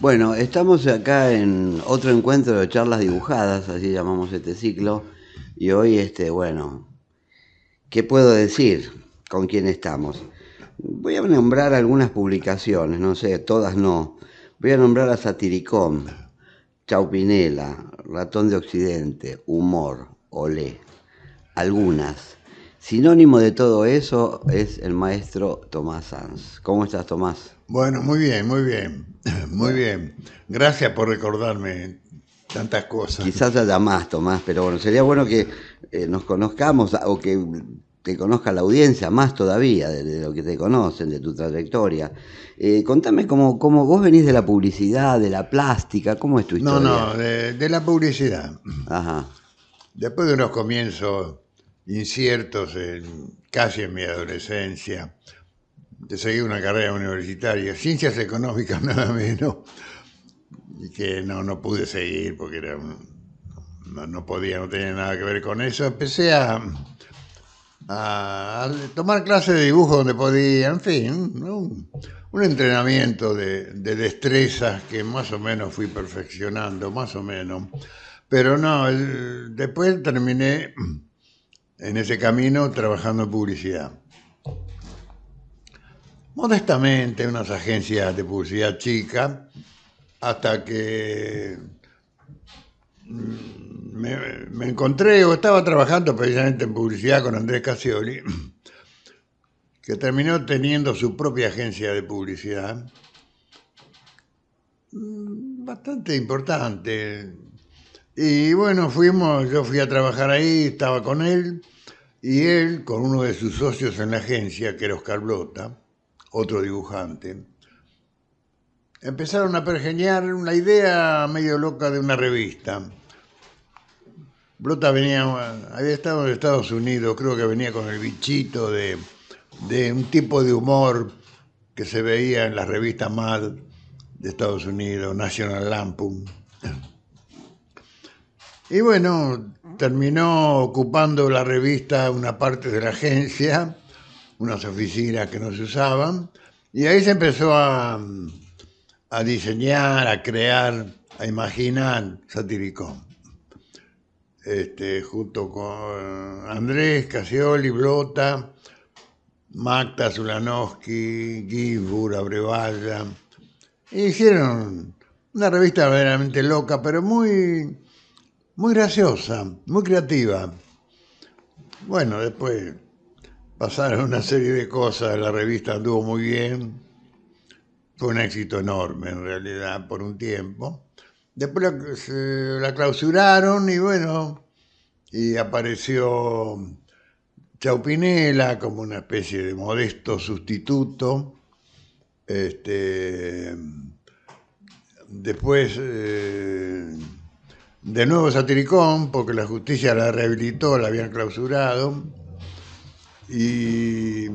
Bueno, estamos acá en otro encuentro de charlas dibujadas, así llamamos este ciclo, y hoy, bueno, ¿qué puedo decir? ¿Con quién estamos? Voy a nombrar algunas publicaciones, no sé, todas no. Voy a nombrar a Satiricón, Chaupinela, Ratón de Occidente, Humor, Olé, algunas. Sinónimo de todo eso es el maestro Tomás Sanz. ¿Cómo estás, Tomás? Bueno, muy bien, muy bien, muy Bueno. bien. Gracias por recordarme tantas cosas. Quizás haya más, Tomás, pero bueno, sería bueno que nos conozcamos o que te conozca la audiencia más todavía de lo que te conocen, de tu trayectoria. Contame cómo vos venís de la publicidad, de la plástica, ¿cómo es tu No, historia? no, de la publicidad. Ajá, Después de unos comienzos inciertos casi en mi adolescencia, de seguir una carrera universitaria, ciencias económicas nada menos, y que no pude seguir porque no podía, no tenía nada que ver con eso. Empecé a tomar clases de dibujo donde podía, en fin, un entrenamiento de destrezas que más o menos fui perfeccionando, más o menos. Pero no, después terminé en ese camino trabajando en publicidad. Modestamente, en unas agencias de publicidad chicas, hasta que me encontré o estaba trabajando precisamente en publicidad con Andrés Casioli, que terminó teniendo su propia agencia de publicidad, bastante importante. Y bueno, yo fui a trabajar ahí, estaba con él, y él con uno de sus socios en la agencia, que era Oscar Blota, otro dibujante, empezaron a pergeñar una idea medio loca de una revista. Blota había estado en Estados Unidos, creo que venía con el bichito de un tipo de humor que se veía en las revistas Mad de Estados Unidos, National Lampoon. Y bueno, terminó ocupando la revista una parte de la agencia, unas oficinas que no se usaban, y ahí se empezó a diseñar, a crear, a imaginar Satiricón. Junto con Andrés, Casioli, Blota, Magda Zulanowski, Gisbur, Abrevaya. Hicieron una revista verdaderamente loca, pero muy graciosa, muy creativa. Bueno, después pasaron una serie de cosas, la revista anduvo muy bien, fue un éxito enorme en realidad por un tiempo. Después la clausuraron y bueno, y apareció Chaupinela como una especie de modesto sustituto. Este, Después, de nuevo Satiricón, porque la justicia la rehabilitó, la habían clausurado. Y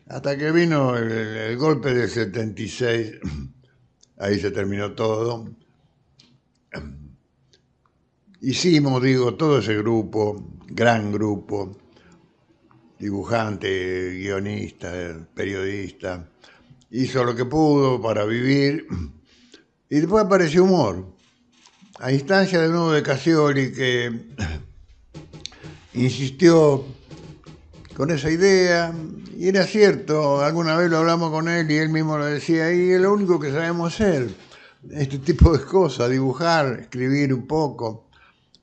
hasta que vino el golpe del 76, ahí se terminó todo. Hicimos, digo, todo ese grupo, gran grupo, dibujante, guionista, periodista, hizo lo que pudo para vivir. Y después apareció Humor, a instancia de nuevo de Casioli, que insistió con esa idea, y era cierto, alguna vez lo hablamos con él y él mismo lo decía, y es lo único que sabemos hacer, este tipo de cosas, dibujar, escribir un poco,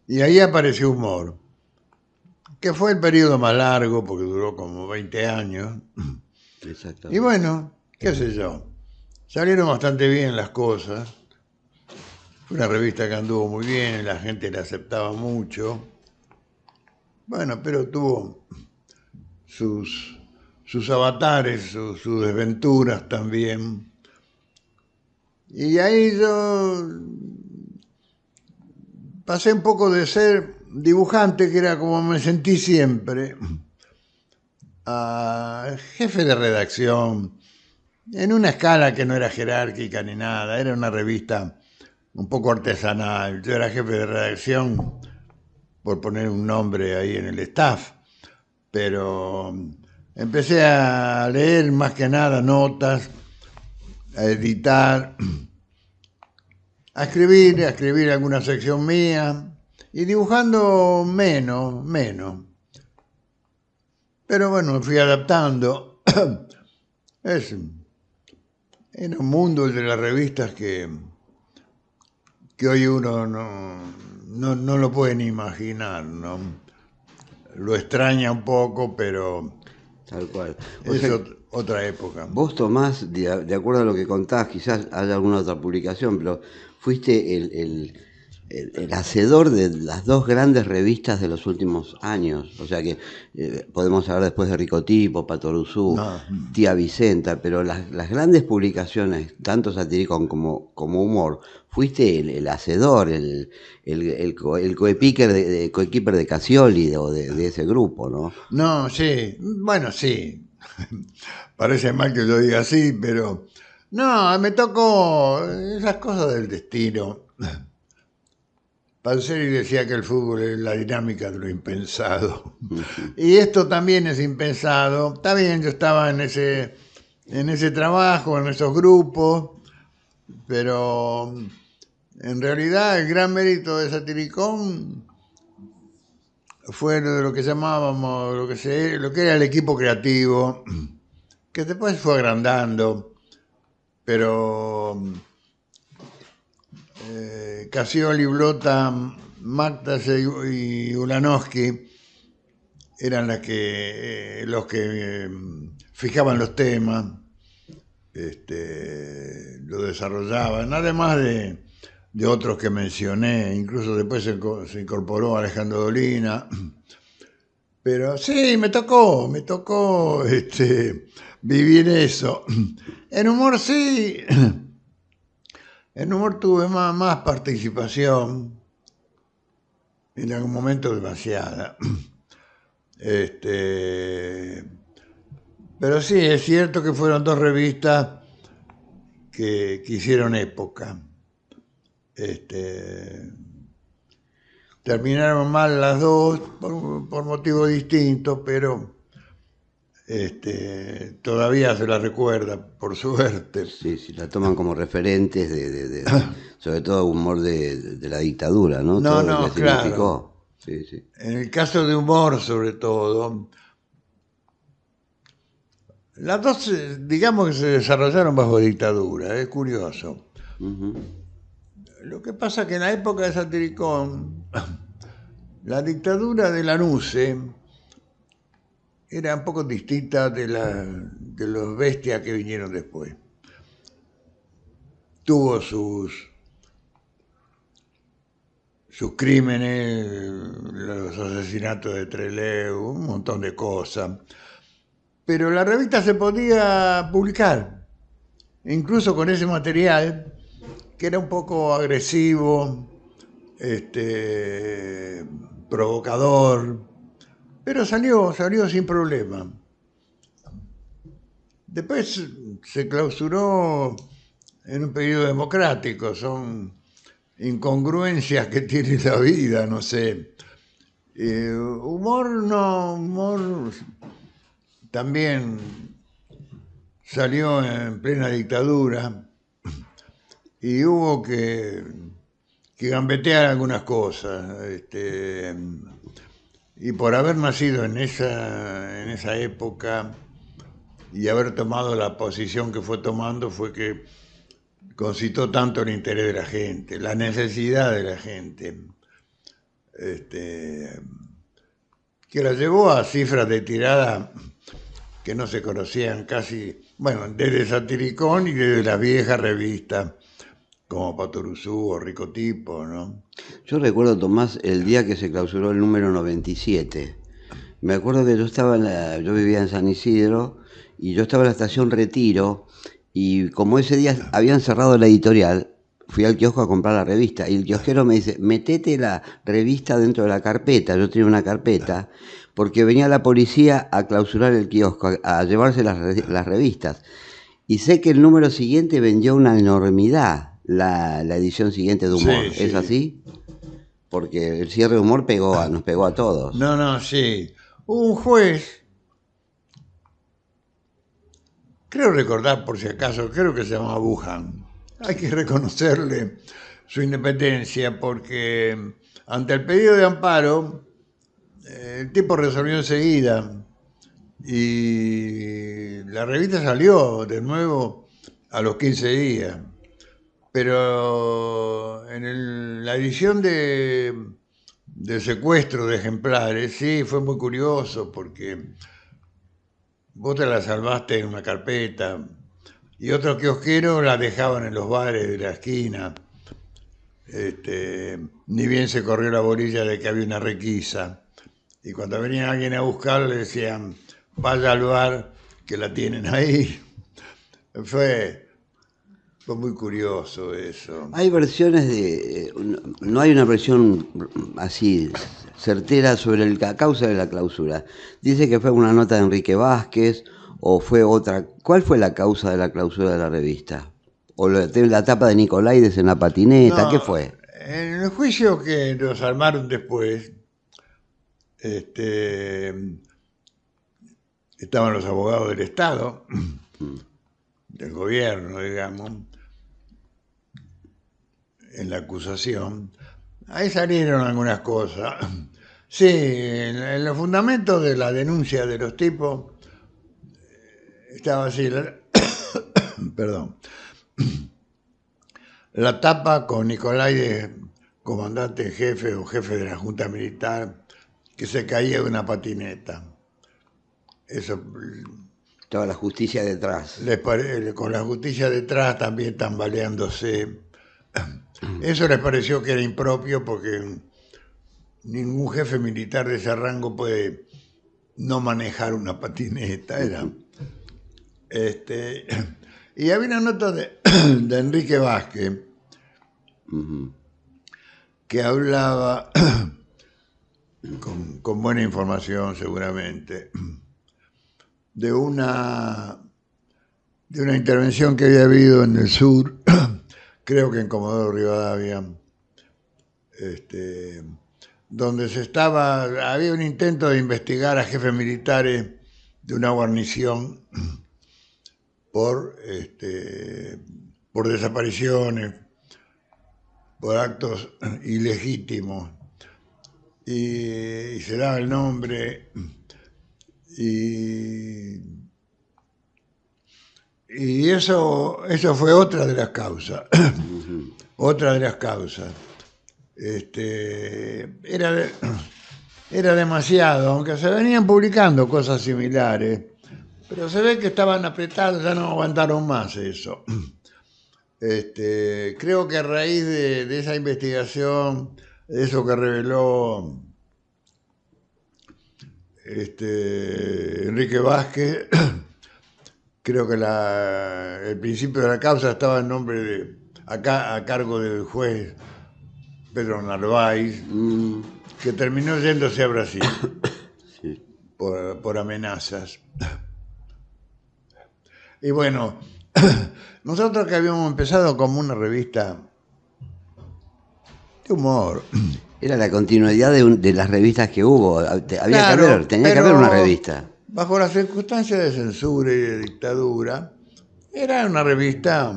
y ahí apareció Humor, que fue el periodo más largo, porque duró como 20 años, y exactamente. bueno, qué sé yo, salieron bastante bien las cosas, fue una revista que anduvo muy bien, la gente la aceptaba mucho, bueno, pero tuvo sus, sus avatares, sus desventuras también. Y ahí yo pasé un poco de ser dibujante, que era como me sentí siempre, a jefe de redacción, en una escala que no era jerárquica ni nada, era una revista un poco artesanal. Yo era jefe de redacción, por poner un nombre ahí en el staff, pero empecé a leer más que nada notas, a editar, a escribir alguna sección mía y dibujando menos. Pero bueno, me fui adaptando. Es, Era un mundo el de las revistas que hoy uno no lo puede ni imaginar, ¿no? Lo extraña un poco, pero Tal cual. O es sea, otra época. vos Tomás, de acuerdo a lo que contás, quizás haya alguna otra publicación, pero fuiste el hacedor de las dos grandes revistas de los últimos años. O sea que podemos hablar después de Ricotipo, Patoruzú, No, Tía Vicenta, pero las grandes publicaciones, tanto Satiricón como Humor, fuiste el hacedor, el coequiper de Casioli o de ese grupo, ¿no? no, sí, bueno, sí. Parece mal que lo diga así, pero no, me tocó esas cosas del destino. Panseri decía que el fútbol es la dinámica de lo impensado. Y esto también es impensado. Está bien, yo estaba en ese trabajo, en esos grupos, pero en realidad el gran mérito de Satiricón fue lo que llamábamos, lo que era el equipo creativo, que después fue agrandando, pero Casioli, Blota, Magdas y Ulanowski eran los que fijaban los temas, lo desarrollaban, además de otros que mencioné, incluso después se incorporó Alejandro Dolina. Pero sí, me tocó vivir eso. En humor sí, en humor tuve más participación, en algún momento demasiada. Pero sí, es cierto que fueron dos revistas que hicieron época. Terminaron mal las dos por motivos distintos, pero todavía se la recuerda, por suerte. Sí, sí, la toman como referentes sobre todo humor de la dictadura, ¿no? No, Todo lo que no, claro. significó. Sí, sí. En el caso de humor, sobre todo, las dos, digamos que se desarrollaron bajo dictadura, es curioso. Ujú. Lo que pasa es que en la época de Satiricón, la dictadura de Lanuse era un poco distinta de los bestias que vinieron después. Tuvo sus crímenes, los asesinatos de Trelew, un montón de cosas. Pero la revista se podía publicar, incluso con ese material, que era un poco agresivo, provocador, pero salió sin problema. Después se clausuró en un periodo democrático, son incongruencias que tiene la vida, no sé. Humor también salió en plena dictadura y hubo que gambetear algunas cosas. Y por haber nacido en esa época y haber tomado la posición que fue tomando, fue que concitó tanto el interés de la gente, la necesidad de la gente, que la llevó a cifras de tirada que no se conocían casi, bueno, desde Satiricón y desde las viejas revistas como Patoruzú o Ricotipo, ¿no? Yo recuerdo, Tomás, el día que se clausuró el número 97. Me acuerdo que yo vivía en San Isidro y yo estaba en la estación Retiro y como ese día habían cerrado la editorial, fui al kiosco a comprar la revista y el kiosquero me dice, metete la revista dentro de la carpeta. Yo tenía una carpeta porque venía la policía a clausurar el kiosco, a llevarse las revistas. Y sé que el número siguiente vendió una enormidad, la edición siguiente de Humor. Sí, ¿Es sí. así? Porque el cierre de Humor nos pegó a todos. No, no, sí. Hubo un juez, creo recordar por si acaso, creo que se llamaba Bujan. Hay que reconocerle su independencia, porque ante el pedido de amparo, el tipo resolvió enseguida y la revista salió de nuevo a los 15 días. Pero en la edición de secuestro de ejemplares, sí, fue muy curioso porque vos te la salvaste en una carpeta y otros kiosqueros la dejaban en los bares de la esquina. Ni bien se corrió la bolilla de que había una requisa. Y cuando venía alguien a buscar le decían, vaya al bar que la tienen ahí. Fue muy curioso eso. Hay versiones no hay una versión así certera sobre la causa de la clausura. Dice que fue una nota de Enrique Vázquez o fue otra. ¿Cuál fue la causa de la clausura de la revista? ¿O la tapa de Nicolaides en la patineta? ¿Qué No, fue? en el juicio que nos armaron después, estaban los abogados del Estado, del gobierno, digamos, en la acusación. Ahí salieron algunas cosas. Sí, en los fundamentos de la denuncia de los tipos estaba así, perdón, la tapa con Nicolai de comandante en jefe o jefe de la Junta Militar que se caía de una patineta. Eso Estaba la justicia detrás. con la justicia detrás también tambaleándose. Eso les pareció que era impropio porque ningún jefe militar de ese rango puede no manejar una patineta. Y había una nota de Enrique Vázquez que hablaba con buena información seguramente de una intervención que había habido en el sur, creo que en Comodoro Rivadavia, donde había un intento de investigar a jefes militares de una guarnición por desapariciones, por actos ilegítimos, y se daba el nombre y eso fue otra de las causas. Otra de las causas. Era demasiado, aunque se venían publicando cosas similares, pero se ve que estaban apretados, ya no aguantaron más eso. Creo que a raíz de esa investigación, eso que reveló Enrique Vázquez, creo que el principio de la causa estaba en nombre a cargo del juez Pedro Narváez, que terminó yéndose a Brasil Sí. por amenazas. Y bueno, nosotros que habíamos empezado como una revista de humor. Era la continuidad de las revistas que hubo. Claro, Tenía que haber una revista. bajo las circunstancias de censura y de dictadura, era una revista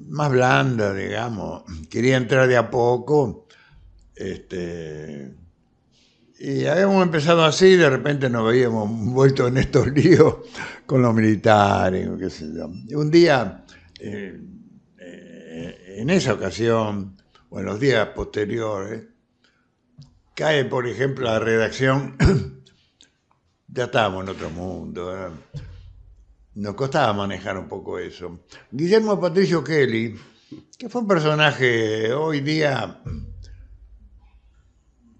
más blanda, digamos. Quería entrar de a poco. Y habíamos empezado así, de repente nos veíamos envueltos en estos líos con los militares, qué sé yo. Y un día, en esa ocasión, o en los días posteriores, cae, por ejemplo, la redacción, ya estábamos en otro mundo, ¿eh? Nos costaba manejar un poco eso. Guillermo Patricio Kelly, que fue un personaje hoy día,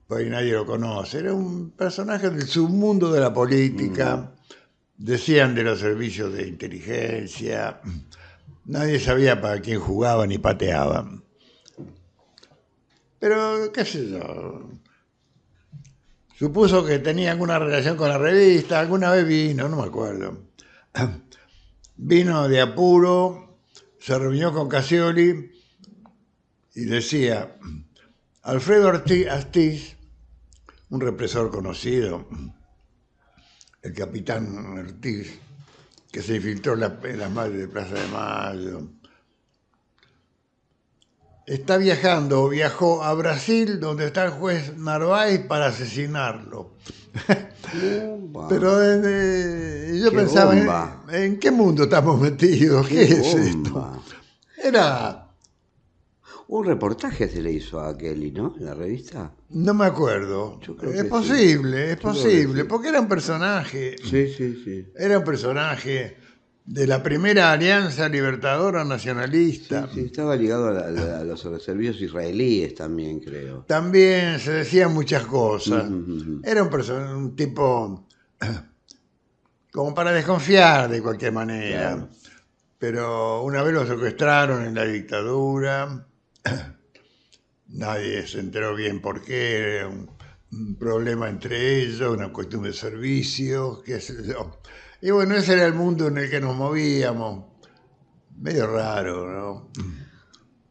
pues nadie lo conoce, era un personaje del submundo de la política, decían de los servicios de inteligencia, nadie sabía para quién jugaban ni pateaban. Pero, qué sé yo, supuso que tenía alguna relación con la revista, alguna vez vino, no me acuerdo. Vino de apuro, se reunió con Cassioli y decía, Alfredo Astiz, un represor conocido, el capitán Ortiz, que se infiltró en las madres de Plaza de Mayo, está viajando o viajó a Brasil, donde está el juez Narváez, para asesinarlo. Pero yo ¡Qué pensaba, bomba! ¿en qué mundo estamos metidos? ¿Qué ¡Qué es esto? bomba! Era, Un reportaje se le hizo a Kelly, ¿no? En la revista. no me acuerdo. Yo creo Es que sí. posible, es Yo creo que posible, sí. porque era un personaje. Sí, sí, sí. Era un personaje de la primera alianza libertadora Sí, nacionalista. sí, estaba ligado a los servicios israelíes también, creo. También se decían muchas cosas. Ujú, ujú. Era un tipo como para desconfiar de cualquier manera. Claro. Pero una vez lo secuestraron en la dictadura. Nadie se enteró bien por qué. Era un problema entre ellos, una cuestión de servicios, qué sé yo. Y bueno, ese era el mundo en el que nos movíamos. Medio raro, ¿no?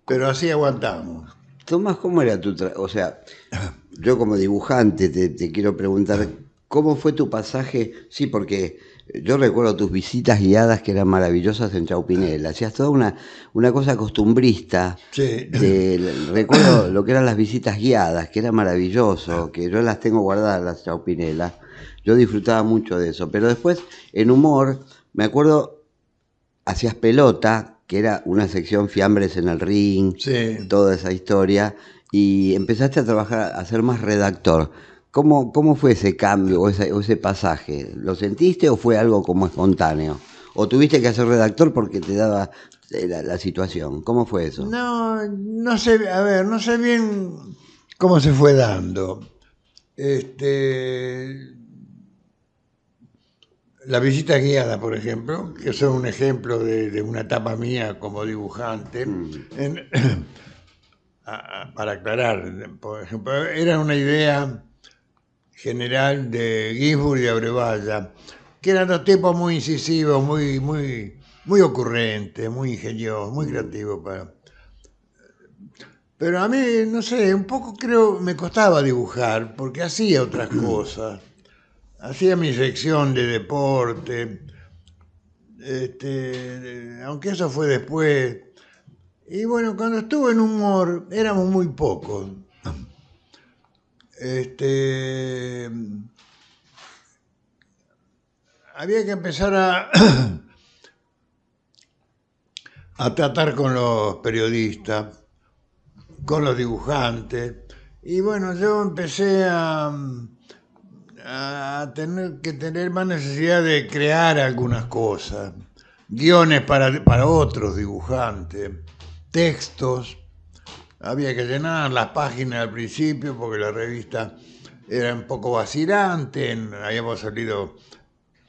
Pero así aguantamos. Tomás, ¿cómo era o sea, yo como dibujante te quiero preguntar, ¿cómo fue tu pasaje? Sí, porque yo recuerdo tus visitas guiadas que eran maravillosas en Chaupinel. Hacías toda una cosa costumbrista. Sí. Recuerdo lo que eran las visitas guiadas, que era maravilloso, que yo las tengo guardadas, las Chaupinelas. Yo disfrutaba mucho de eso. Pero después, en humor, me acuerdo, hacías pelota, que era una sección fiambres en el ring, Sí. toda esa historia, y empezaste a trabajar, a ser más redactor. ¿Cómo fue ese cambio o ese pasaje? ¿Lo sentiste o fue algo como espontáneo? ¿O tuviste que ser redactor porque te daba la situación? ¿Cómo fue eso? No, no sé, a ver, no sé bien cómo se fue dando. Este, la visita guiada, por ejemplo, que son un ejemplo de una etapa mía como dibujante. Mm, En- para aclarar, por ejemplo, era una idea general de Ginsburg y Abrevaya, que eran dos tipos muy incisivos, muy ocurrentes, muy ingeniosos, muy mm, creativos para. Pero a mí, no sé, un poco creo me costaba dibujar, porque hacía otras cosas. Hacía mi sección de deporte, aunque eso fue después. Y bueno, cuando estuve en humor, éramos muy pocos. Este, había que empezar a tratar con los periodistas, con los dibujantes. Y bueno, yo empecé a tener que tener más necesidad de crear algunas cosas, guiones para otros dibujantes, textos. Había que llenar las páginas al principio porque la revista era un poco vacilante, habíamos salido,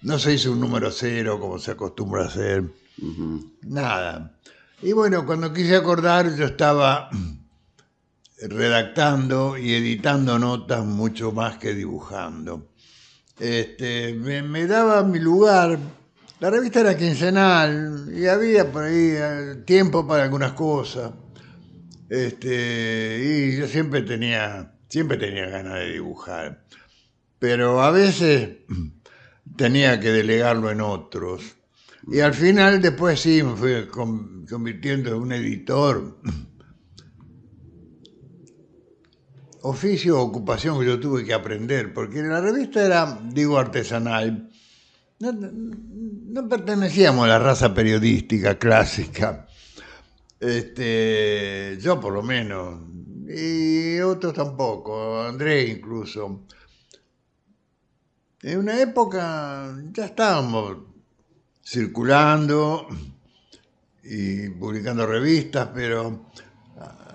no se hizo un número cero como se acostumbra a hacer, ujú. nada. Y bueno, cuando quise acordar yo estaba redactando y editando notas mucho más que dibujando. Me daba mi lugar. La revista era quincenal y había por ahí tiempo para algunas cosas. Y yo siempre tenía ganas de dibujar. Pero a veces tenía que delegarlo en otros. Y al final, después sí, me fui convirtiendo en un editor. Oficio o ocupación que yo tuve que aprender, porque la revista era, digo, artesanal. No pertenecíamos a la raza periodística clásica. Yo por lo menos, y otros tampoco, André incluso. En una época ya estábamos circulando y publicando revistas, pero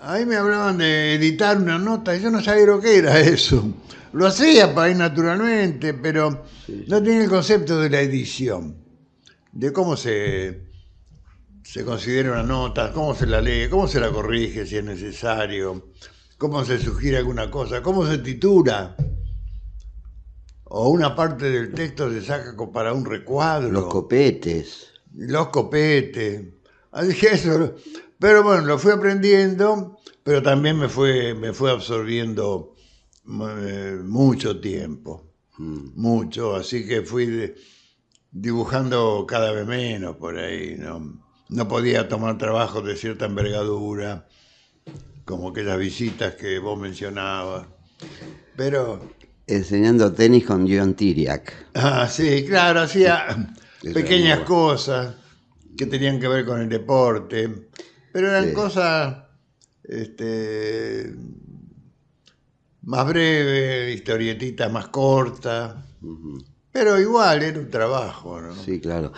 ahí me hablaban de editar una nota y yo no sabía lo que era eso. Lo hacía para ir naturalmente, pero Sí, no sí. tenía el concepto de la edición, de cómo se considera una nota, cómo se la lee, cómo se la corrige si es necesario, cómo se sugiere alguna cosa, cómo se titula, o una parte del texto se saca para un Los recuadro, copetes. los copetes. Así que eso, pero bueno, lo fui aprendiendo, pero también me fue absorbiendo mucho tiempo, Mm. mucho, así que fui dibujando cada vez menos por ahí, ¿no? No podía tomar trabajos de cierta envergadura como aquellas visitas que vos mencionabas. Pero, Enseñando tenis con John Tiriac. sí, claro, hacía Eso es muy pequeñas bueno. cosas que tenían que ver con el deporte, pero eran Sí. cosas este, más breves, historietitas más cortas, Ujú. pero igual era un trabajo, ¿no? Sí, claro.